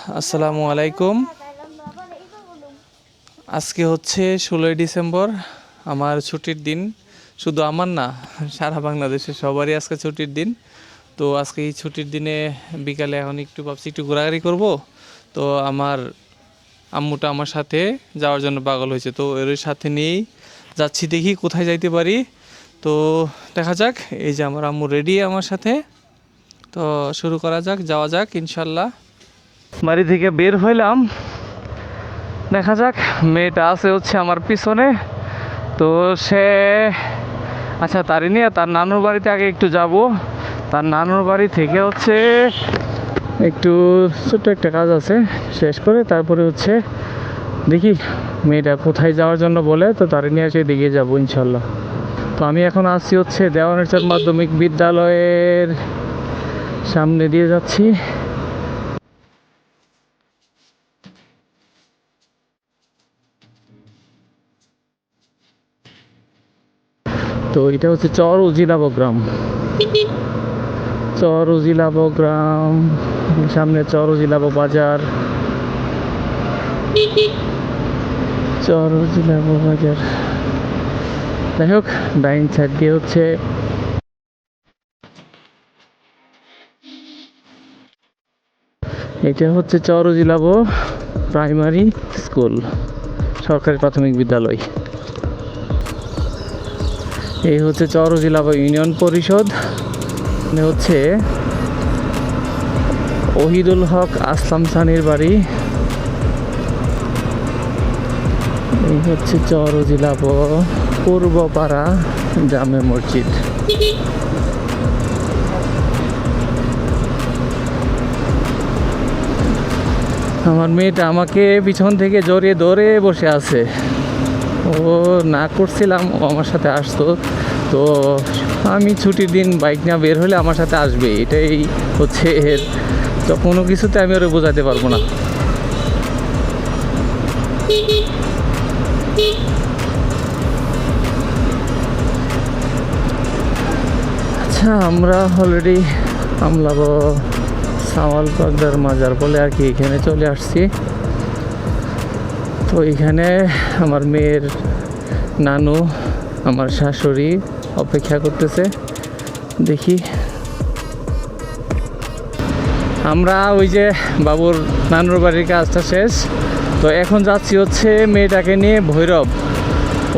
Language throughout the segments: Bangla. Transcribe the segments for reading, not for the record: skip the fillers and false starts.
আসসালামু আলাইকুম। আজকে হচ্ছে 16ই ডিসেম্বর, আমার ছুটির দিন। শুধু আমার না, সারা বাংলাদেশের সবারই আজকে ছুটির দিন। তো আজকে এই ছুটির দিনে বিকালে এখন একটু ভাবছি একটু ঘোরাঘুরি করব। তো আমার আম্মুটা আমার সাথে যাওয়ার জন্য পাগল হয়েছে, তো এর সাথে নিয়েই যাচ্ছি, দেখি কোথায় যাইতে পারি। তো দেখা যাক। এই যে আমার আম্মু রেডি আমার সাথে, তো শুরু করা যাক, যাওয়া যাক ইনশাল্লাহ। বাড়ি থেকে বের হইলাম, দেখা যাক। মেয়েটা আছে হচ্ছে আমার পিছনে, তো সে আচ্ছা তারই নিয়ে তার নানুর বাড়িতে আগে একটু যাব। তার নানুর বাড়ি থেকে হচ্ছে একটু ছোট্ট একটা কাজ আছে, শেষ করে তারপরে হচ্ছে দেখি মেয়েটা কোথায় যাওয়ার জন্য বলে, তো তারই নিয়ে এসে দিকে যাবো ইনশাল্লাহ। তো আমি এখন আসছি হচ্ছে দেওয়ানচাঁদ মাধ্যমিক বিদ্যালয়ের সামনে দিয়ে যাচ্ছি। তো এটা হচ্ছে চর উজিলাব গ্রাম, চর উজিলাব গ্রাম, সামনে চর উজিলাব বাজার, চর উজিলাব বাজার। যাই হোক, ডাইন সাইড দিয়ে হচ্ছে এটা হচ্ছে চর উজিলাব প্রাইমারি স্কুল, সরকারি প্রাথমিক বিদ্যালয়। এই হচ্ছে চর উজিলাব ইউনিয়ন পরিষদ। হচ্ছে ওহিদুল হক আসলাম সানির বাড়ি। এই হচ্ছে চর উজিলাব পূর্বপাড়া জামে মসজিদ। আমার মেয়েটা আমাকে পিছন থেকে জড়িয়ে ধরে বসে আছে। ও না করছিলাম ও আমার সাথে আসতো, তো আমি ছুটির দিন বাইক নিয়ে বের হলে আমার সাথে আসবে, এটাই হচ্ছে এর। তো কোনো কিছুতে আমি ওরা বোঝাতে পারবো না। আচ্ছা, আমরা অলরেডি আমলাব সাওয়াল পাকদার মাজার বলে আর কি এখানে চলে আসছি। তো এখানে আমার মেয়ের নানু, আমার শাশুড়ি অপেক্ষা করতেছে। দেখি, আমরা ওই যে বাবুর নানুর বাড়ির কাজটা শেষ, তো এখন যাচ্ছি হচ্ছে মেয়েটাকে নিয়ে ভৈরব।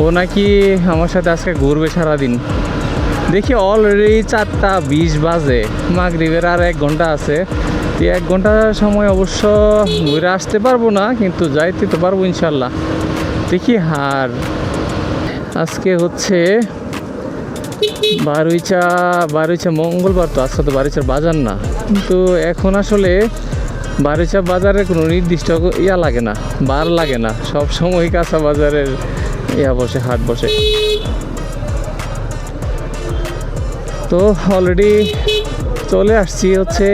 ও নাকি আমার সাথে আজকে ঘুরবে সারাদিন। দেখি অলরেডি 4টা 20 বাজে, মাগরিবের আর 1 ঘন্টা আছে। 1 ঘন্টা সময় অবশ্য ঘুরে আসতে পারবো না, কিন্তু যাইতে তো পারবো ইনশাল্লাহ। দেখি। আর আজকে হচ্ছে বারুইচা মঙ্গলবার, তো আজকে তো বারুইচার বাজার না, কিন্তু এখন আসলে বারুইচা বাজারের কোনো নির্দিষ্ট ইয়া লাগে না, বার লাগে না, সব সময় কাঁচা বাজারের ইয়া বসে, হাট বসে। তো অলরেডি চলে আসছি হচ্ছে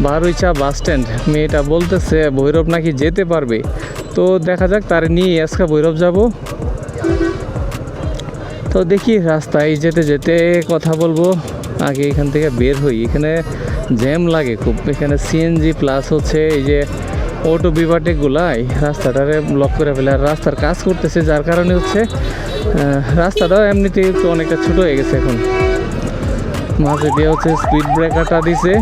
বারুইচা বাস স্ট্যান্ড। মেয়েটা বলতেছে ভৈরব নাকি যেতে পারবে, তো দেখা যাক, তার নিয়ে আজকে ভৈরব যাব। তো দেখি রাস্তায় যেতে যেতে কথা বলবো, আগে এখান থেকে বের হই। এখানে জ্যাম লাগে খুব, এখানে সিএনজি প্লাস হচ্ছে এই যে অটো বিভাটেকগুলাই রাস্তাটারে ব্লক করে ফেলে। আর রাস্তার কাজ করতেছে, যার কারণে হচ্ছে রাস্তাটাও এমনিতেই একটু অনেকটা ছোট হয়ে গেছে। এখন মাঝে দিয়ে হচ্ছে স্পিড ব্রেকারটা দিছে।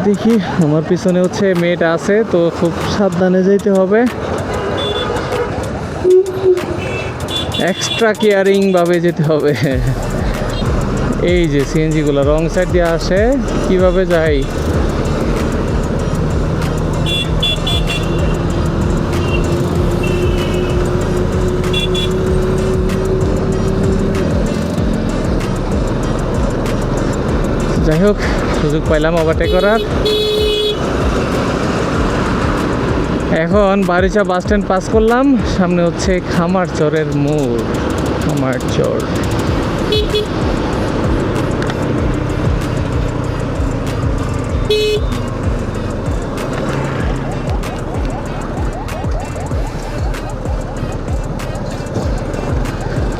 দেখি, আমার পিছনে হচ্ছে মেয়েটা আছে, তো খুব সাবধানে যেতে হবে, এক্সট্রা কেয়ারিং ভাবে যেতে হবে। এই যে সিএনজি গুলো রং সাইড দিয়ে আসে, কিভাবে যাই। যাই হোক, সুযোগ পাইলাম ওভারটেক করার। এখন বারুইচা বাস স্ট্যান্ড পাস করলাম, সামনে হচ্ছে খামারচরের মোড়, খামারচর।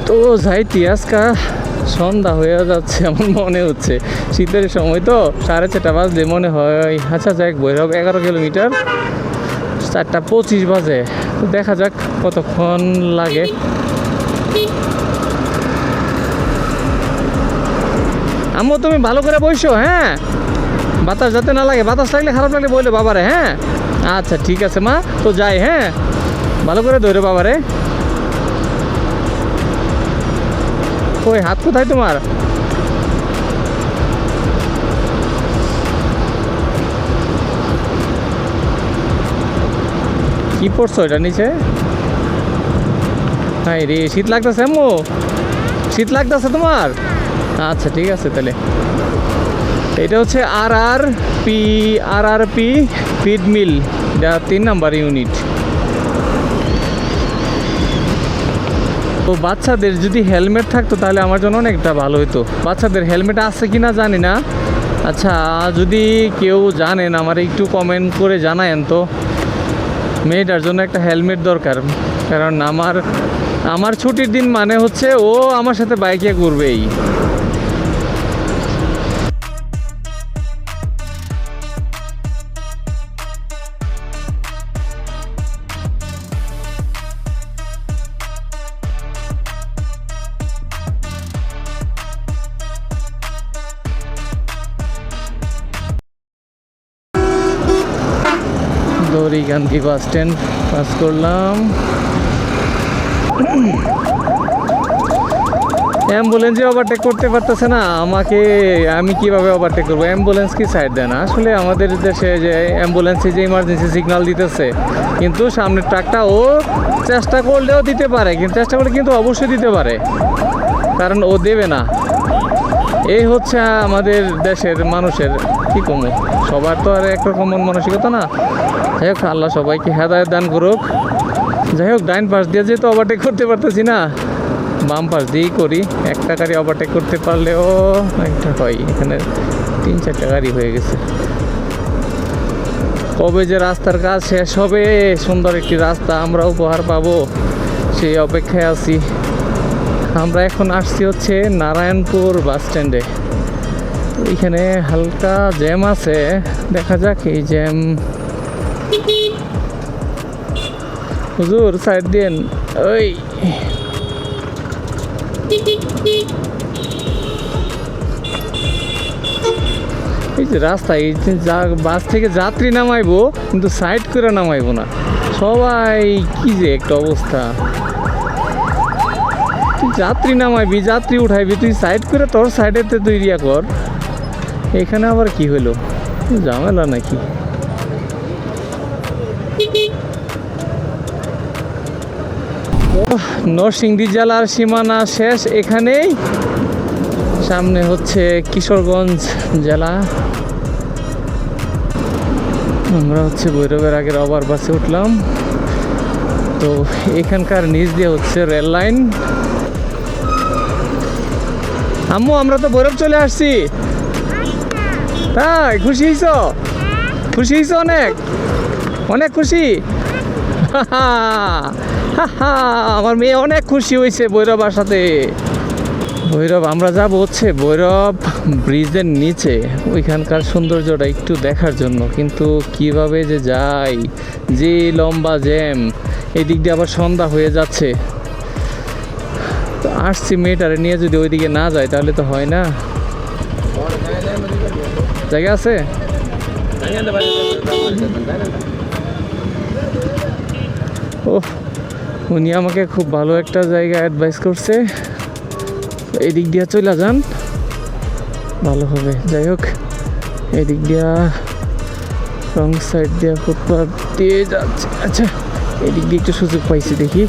তো যাইতি আজকা সন্ধ্যা হয়ে যাচ্ছে এমন মনে হচ্ছে, শীতের সময় তো 4:30 বাজলে মনে হয়। আচ্ছা যাক, ভৈরব 11 কিলোমিটার, 4:25 বাজে। তো দেখা যাক কতক্ষণ লাগে। আম্মু তুমি ভালো করে বসো, হ্যাঁ, বাতাস যাতে না লাগে, বাতাস লাগলে খারাপ লাগলে বললে বাবারে, হ্যাঁ। আচ্ছা ঠিক আছে মা, তো যাই, হ্যাঁ, ভালো করে ধরো বাবারে। ওই হাত কোথায় তোমার? কি পড়ছো এটা নিচে? হাই রে, শীত লাগতেছে আম্মু, শীত লাগতেছে তোমার? আচ্ছা ঠিক আছে তাহলে। এটা হচ্ছে আর আর পি ফিড মিল, এটা 3 নাম্বার ইউনিট। তো বাচ্চাদের যদি হেলমেট থাকতো তাহলে আমার জন্য অনেকটা ভালো হতো। বাচ্চাদের হেলমেট আছে কি না জানি না। আচ্ছা যদি কেউ জানেন আমার একটু কমেন্ট করে জানায়েন তো। মেয়েটার জন্য একটা হেলমেট দরকার, কারণ আমার ছুটির দিন মানে হচ্ছে ও আমার সাথে বাইকে ঘুরবেই। দড়িগান্ধী বাস স্ট্যান্ড পাস করলাম। অ্যাম্বুলেন্সে ওভারটেক করতে পারতেছে না আমাকে, আমি কিভাবে ওভারটেক করবো? অ্যাম্বুলেন্স কি সাইড দেয় না? আসলে আমাদের দেশে যে অ্যাম্বুলেন্সে যে ইমার্জেন্সি সিগন্যাল দিতেছে, কিন্তু সামনের ট্রাকটা ও চেষ্টা করলেও দিতে পারে, কিন্তু চেষ্টা করলে কিন্তু অবশ্যই দিতে পারে, কারণ ও দেবে না। এই হচ্ছে আমাদের দেশের মানুষের কি কমু, সবার তো আর একরকম মন মানসিকতা না। যাই হোক, আল্লাহ সবাইকে হেদায়েত দান করুক। যাই হোক, ডাইন পাশ দিয়ে যেহেতু ওভারটেক করতে পারতেছি না, বাম পাশ দিয়েই করি। একটা গাড়ি ওভারটেক করতে পারলেও একটা হয়, এখানে 3-4টা গাড়ি হয়ে গেছে। কবে যে রাস্তার কাজ শেষ হবে, সুন্দর একটি রাস্তা আমরা উপহার পাবো, সেই অপেক্ষায় আছি। আমরা এখন আসছি হচ্ছে নারায়ণপুর বাস স্ট্যান্ডে। তো এখানে হালকা জ্যাম আছে, দেখা যাক এই জ্যাম। হুজুর সাইড দিন, ওই এই যে রাস্তা, এই যে বাস থেকে যাত্রী নামাইবো কিন্তু সাইড করে নামাইবো না সবাই, কি যে একটা অবস্থা। তুই যাত্রী নামাইবি, যাত্রী উঠাইবি, তুই সাইড করে তোর সাইডেতে তুই ইয়া কর। এখানে আবার কি হলো, ঝামেলা নাকি? নরসিংদী জেলার সীমানা শেষ এখানেই, সামনে হচ্ছে কিশোরগঞ্জ জেলা। আমরা হচ্ছে ভৈরবের আগের ওভার বাসে উঠলাম। তো এখানকার নিচ দিয়ে হচ্ছে রেল লাইন। আম্মু আমরা তো ভৈরব চলে আসছি। তাই খুশি হইছ? খুশি হইছ? অনেক অনেক খুশি। আমার মেয়ে অনেক খুশি হয়েছে ভৈরব আসাতে। ভৈরব আমরা যাব হচ্ছে ভৈরব ব্রিজের নিচে, ওইখানকার সৌন্দর্যটা একটু দেখার জন্য, কিন্তু কিভাবে যে যাই, যে লম্বা জ্যাম, এদিক দিয়ে আবার সন্ধ্যা হয়ে যাচ্ছে। তো আসছি মেয়েটারে নিয়ে, যদি ওইদিকে না যায় তাহলে তো হয় না। জায়গা আছে? ও, উনি আমাকে খুব ভালো একটা জায়গা অ্যাডভাইস করছে, এই দিক দিয়ে চলে যান ভালো হবে। যাই হোক, এদিক দিয়া রং সাইড দিয়া ফুটপাথ দিয়ে যাচ্ছে। আচ্ছা, এদিক দিয়ে একটু সুযোগ পাইছি দেখি।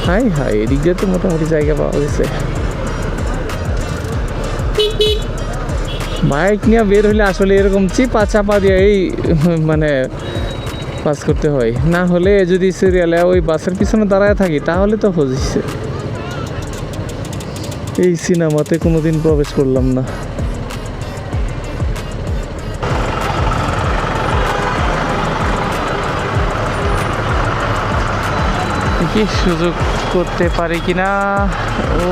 হাই হাই, এদিক দিয়ে তো মোটামুটি জায়গা পাওয়া গেছে। বাইক নিয়ে বের হলে আসলে এরকম চিপা চাপা দিয়ে এই মানে পাস করতে হয়, না হলে যদি সিরিয়ালে ওই বাসের পিছনে দাঁড়ায় থাকি তাহলে তো হচ্ছে। এই সিনেমাতে কোনোদিন প্রবেশ করলাম না। কি সুযোগ করতে পারি কিনা। ও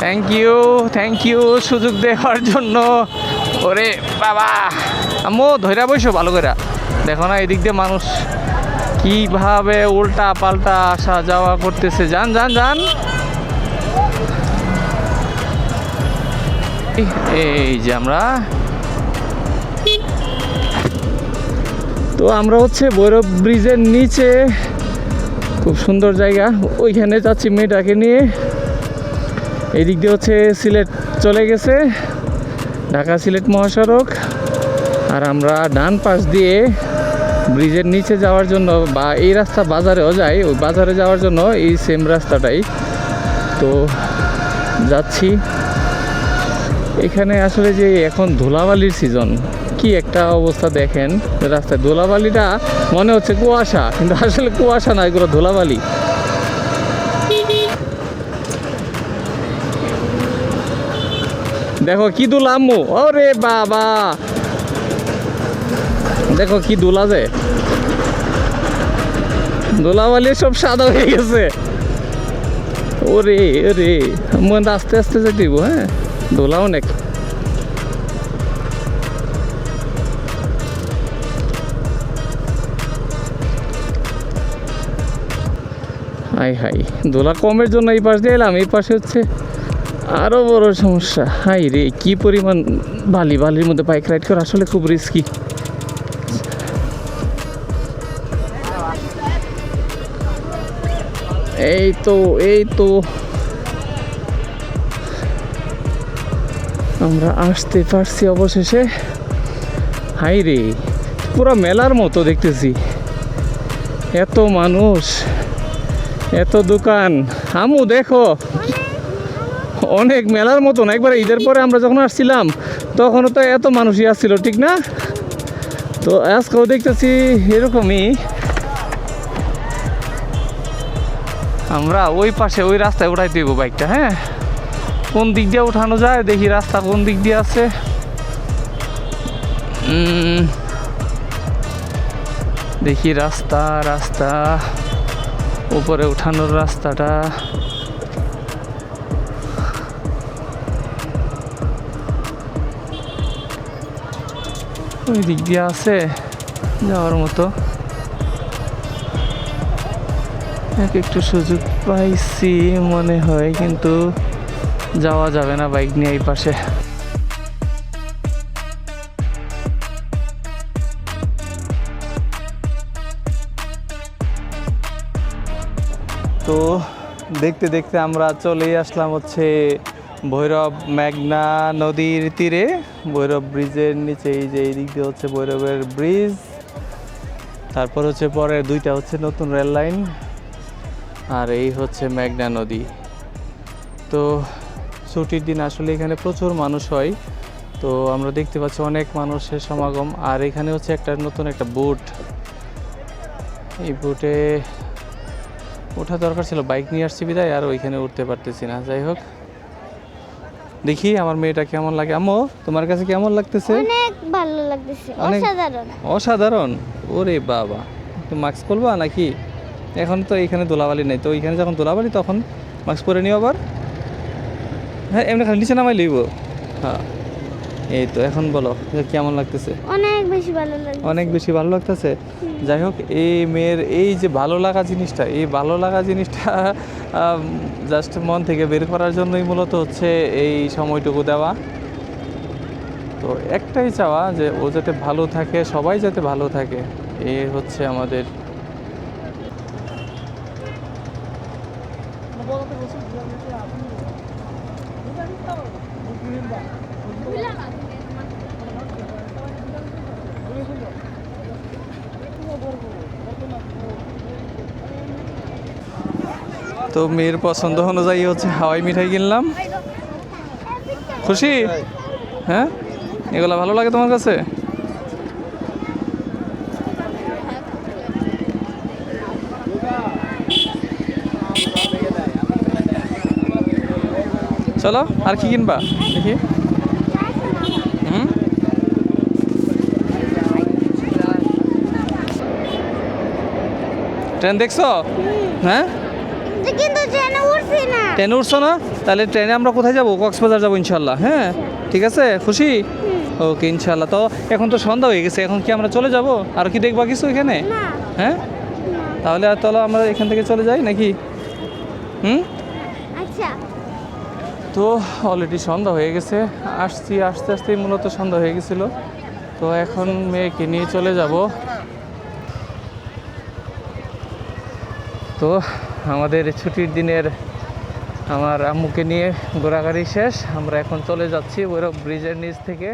থ্যাংক ইউ সুযোগ দেওয়ার জন্য। ওরে বাবা, আম্মু ধৈরা বসো ভালো করে। দেখো না এদিক দিয়ে মানুষ কিভাবে উল্টা পাল্টা আসা যাওয়া করতেছে। যান যান যান। এই যে আমরা হচ্ছে ভৈরব ব্রিজের নিচে, খুব সুন্দর জায়গা। ওইখানে যাচ্ছি মেয়েটাকে নিয়ে। এদিক দিয়ে হচ্ছে সিলেট চলে গেছে, ঢাকা সিলেট মহাসড়ক। আর আমরা ডান পাশ দিয়ে ব্রিজের নিচে যাওয়ার জন্য, বা এই রাস্তা বাজারেও যায়, ওই বাজারে যাওয়ার জন্য এই সেম রাস্তাটাই তো যাচ্ছি। এখানে আসলে যে এখন ধুলাবালির সিজন, কি একটা অবস্থা দেখেন রাস্তায়। ধুলাবালিটা মনে হচ্ছে কুয়াশা, কিন্তু আসলে কুয়াশা না, এগুলো ধুলাবালি। দেখো কি দুলা আম্মু, ওরে বাবা দেখো কি দুলা, যে ধুলাবালি সব সাদা হয়ে গেছে। ওরে ওরে আম্মু আস্তে আস্তে যেতে দিব। হ্যাঁ, ধুলা অনেক। হাই হাই, দোলা কমের জন্য এই পাশ দিয়ে এলাম। এই পাশে হচ্ছে আরো বড় সমস্যা। হাই রে, কি পরিমাণ বালির মধ্যে বাইক রাইড করা আসলে খুব রিস্কি। এই তো আমরা আসতে পারছি অবশেষে। হাই রে, পুরো মেলার মতো দেখতেছি, এত মানুষ, এত দোকান। আমু দেখো, অনেক মেলার মতন। একবার ঈদের পরে আমরা যখন আসছিলাম তখনও তো এত মানুষই আসছিল, ঠিক না? তো আজকেও দেখতেছি এরকমই। আমরা ওই পাশে ওই রাস্তায় উঠাই দিব বাইকটা। হ্যাঁ, কোন দিক দিয়ে উঠানো যায় দেখি, রাস্তা কোন দিক দিয়ে আছে। দেখি রাস্তা উপরে উঠানোর রাস্তাটা। ওই দিক দিয়ে আছে যাওয়ার মতো। একটু সুযোগ পাইছি মনে হয়, কিন্তু যাওয়া যাবে না বাইক নিয়ে এই পাশে। তো দেখতে দেখতে আমরা চলেই আসলাম হচ্ছে ভৈরব মেঘনা নদীর তীরে, ভৈরব ব্রিজের নিচে। এই যে এই দিক দিয়ে হচ্ছে ভৈরবের ব্রিজ, তারপর হচ্ছে পরে দুইটা হচ্ছে নতুন রেল লাইন, আর এই হচ্ছে মেঘনা নদী। তো ছুটির দিন আসলে এখানে প্রচুর মানুষ হয়। তো আমরা দেখতে পাচ্ছি অনেক মানুষের সমাগম। আর এখানে হচ্ছে নতুন একটা বোট, এই বোটে ওঠা দরকার ছিল, বাইক নিয়ে আসছি বিদায় আর ওইখানে উঠতে পারতেছি না। যাই হোক, দেখি আমার মেয়েটা কেমন লাগে। আম্মু, তোমার কাছে কেমন লাগতেছে? অনেক ভালো লাগতেছে, অসাধারণ অসাধারণ। ওরে বাবা, তুমি মাস্ক পরবা নাকি? এখন তো এখানে ধুলাবালি নেই, তো ওইখানে যখন ধুলাবালি তখন মাস্ক পরে নিও আবার। হ্যাঁ, এমনি খালি নিচে নামাই লইব। হ্যাঁ, এই তো এখন বলো কেমন লাগতেছে? অনেক বেশি ভালো লাগছে, অনেক বেশি ভালো লাগতেছে। যাই হোক, এই মেয়ের এই যে ভালো লাগা জিনিসটা, এই ভালো লাগা জিনিসটা জাস্ট মন থেকে বের করার জন্যই মূলত হচ্ছে এই সময়টুকু দেওয়া। তো একটাই চাওয়া যে ও যাতে ভালো থাকে, সবাই যাতে ভালো থাকে, এই হচ্ছে আমাদের। তো মেয়ের পছন্দ অনুযায়ী হচ্ছে হাওয়াই মিঠাই কিনলাম। খুশি? হ্যাঁ, এগুলা ভালো লাগে তোমার কাছে? চলো, আর কি কিনবা দেখি। ট্রেন দেখছো? হ্যাঁ, যে কিন্তু ট্রেনে উঠছি না। ট্রেনে উঠছো না? তাহলে ট্রেনে আমরা কোথায় যাব? কক্সবাজার যাবো ইনশাল্লাহ। হ্যাঁ, ঠিক আছে, খুশি? ওকে ইনশাল্লাহ। তো এখন তো সন্ধ্যা হয়ে গেছে, এখন কি আমরা চলে যাব? আর কি দেখবা কিছু এখানে? না। হ্যাঁ, তাহলে আর চলো আমরা এখান থেকে চলে যাই নাকি? হুম। আচ্ছা। তো অলরেডি সন্ধ্যা হয়ে গেছে, আসতে আসতেই মূলত সন্ধ্যা হয়ে গেছিলো। তো এখন মেয়েকে নিয়ে চলে যাব। তো আমাদের ছুটির দিনের আমার আম্মুকে নিয়ে ঘোরাঘুরি শেষ, আমরা এখন চলে যাচ্ছি ভৈরব ব্রিজের নিচ থেকে।